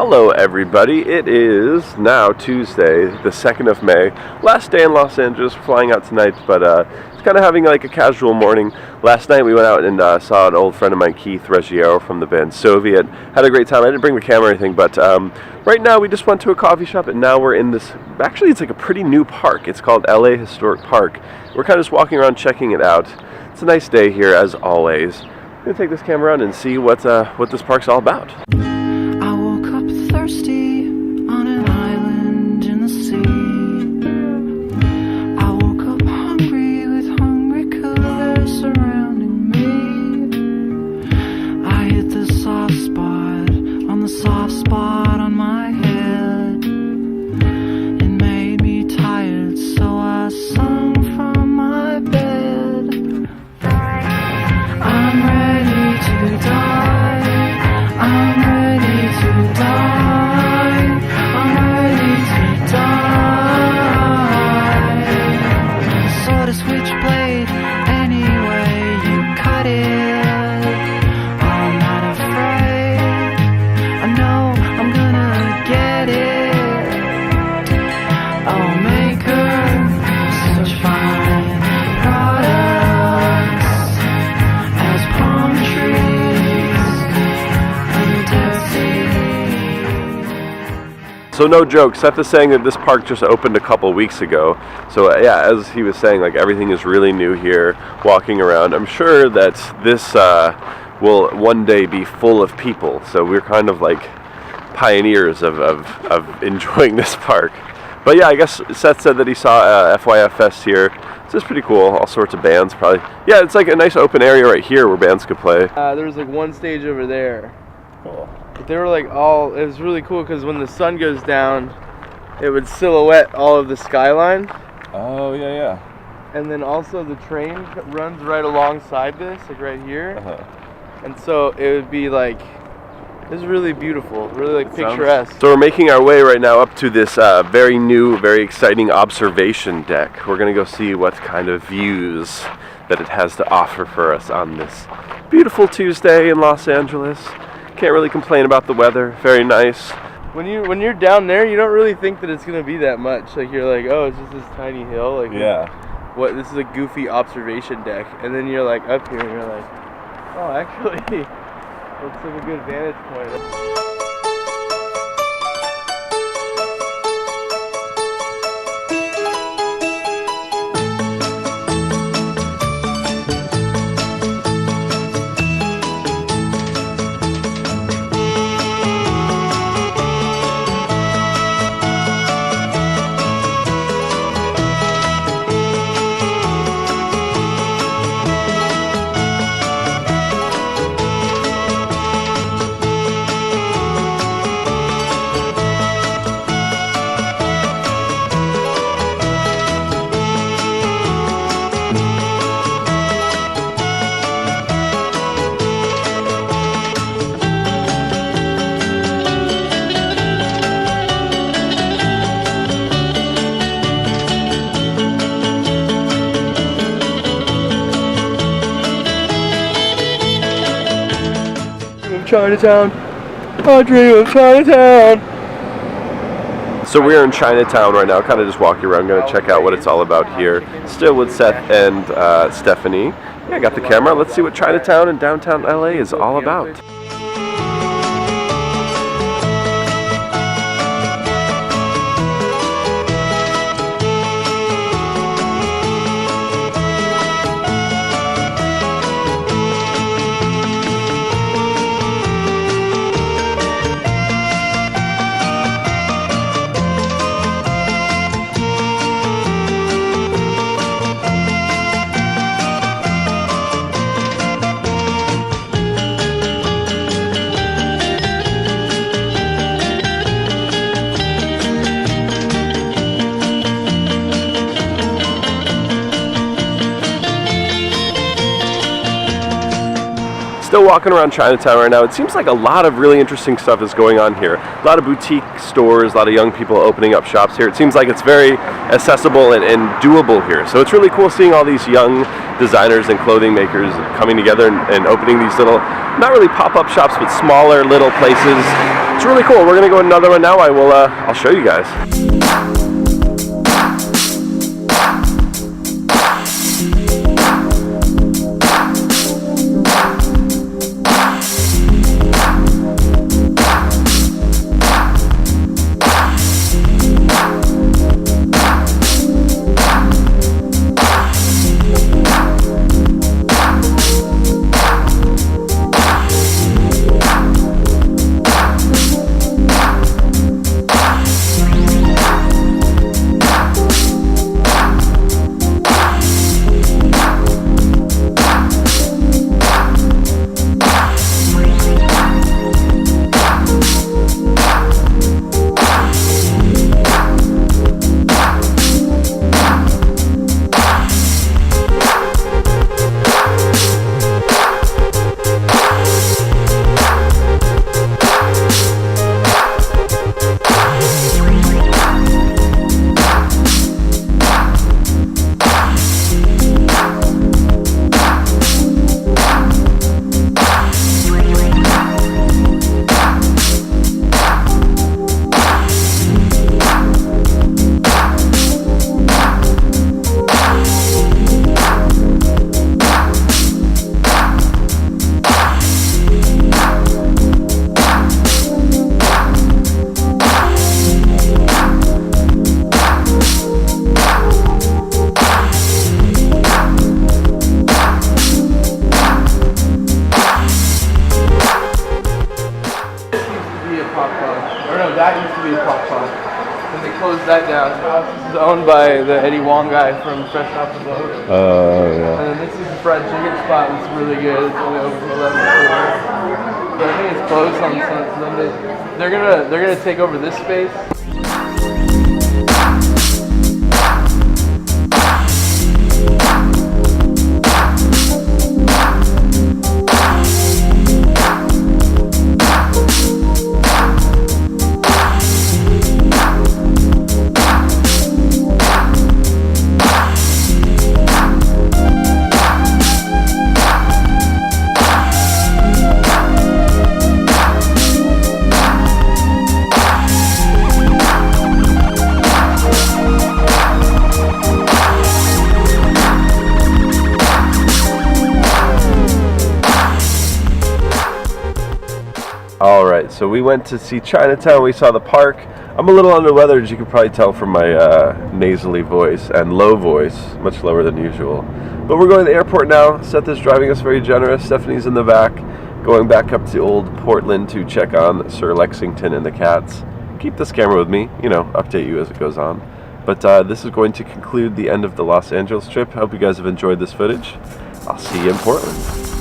Hello everybody, it is now Tuesday, the 2nd of May, last day in Los Angeles, flying out tonight, but it's kind of having like a casual morning. Last night we went out and saw an old friend of mine, Keith Ruggiero from the band Soviet. Had a great time. I didn't bring the camera or anything, but right now we just went to a coffee shop and now we're in this, actually it's like a pretty new park. It's called L.A. Historic Park. We're kind of just walking around checking it out. It's a nice day here as always. I'm going to take this camera around and see what this park's all about. Thirsty on an island in the sea. I woke up hungry with hungry colors surrounding me. I hit the soft spot on my head. It made me tired, so I sung from my bed. I'm ready to die. I'm ready to die. Switchblade, any way you cut it, I'm not afraid. I know I'm gonna get it. I'll make her such fine products as palm trees and Dead Sea. So no joke, Seth is saying that this park just opened a couple weeks ago. So yeah, as he was saying, like everything is really new here, walking around. I'm sure that this will one day be full of people. So we're kind of like pioneers of enjoying this park. But yeah, I guess Seth said that he saw FYF Fest here. So it's pretty cool, all sorts of bands probably. Yeah, it's like a nice open area right here where bands could play. There was like one stage over there. Cool. But they were like all, it was really cool because when the sun goes down, it would silhouette all of the skyline. Oh, yeah. And then also the train runs right alongside this, like right here. And so it would be like, it was really beautiful, really like picturesque. So we're making our way right now up to this very new, very exciting observation deck. We're going to go see what kind of views that it has to offer for us on this beautiful Tuesday in Los Angeles. Can't really complain about the weather, very nice. When you're down there, you don't really think that it's gonna be that much. Like you're like, oh, it's just this tiny hill. Like yeah. What? This is a goofy observation deck, and then you're like up here, and you're like, oh, actually, looks like a good vantage point. Chinatown. I dream of Chinatown. So we're in Chinatown right now, kind of just walking around, going to check out what it's all about here. Still with Seth and Stephanie. Yeah, I got the camera. Let's see what Chinatown and downtown LA is all about. walking around Chinatown right now. It seems like a lot of really interesting stuff is going on here. A lot of boutique stores, a lot of young people opening up shops here. It seems like it's very accessible and doable here. So it's really cool seeing all these young designers and clothing makers coming together and opening these little, not really pop-up shops, but smaller little places. It's really cool. We're gonna go to another one now. I'll show you guys. That used to be a pop pub. And they closed that down. This is owned by the Eddie Wong guy from Fresh Off the Boat. Oh, yeah. And then this is the fried chicken spot. It's really good. It's only open till 11 o'clock. But I think it's closed on Sunday. They're gonna take over this space. Alright, so we went to see Chinatown, we saw the park. I'm a little under the weather, as you can probably tell from my nasally voice and low voice, much lower than usual. But we're going to the airport now. Seth is driving us very generous. Stephanie's in the back, going back up to old Portland to check on Sir Lexington and the cats. Keep this camera with me, you know, update you as it goes on. But this is going to conclude the end of the Los Angeles trip. I hope you guys have enjoyed this footage. I'll see you in Portland.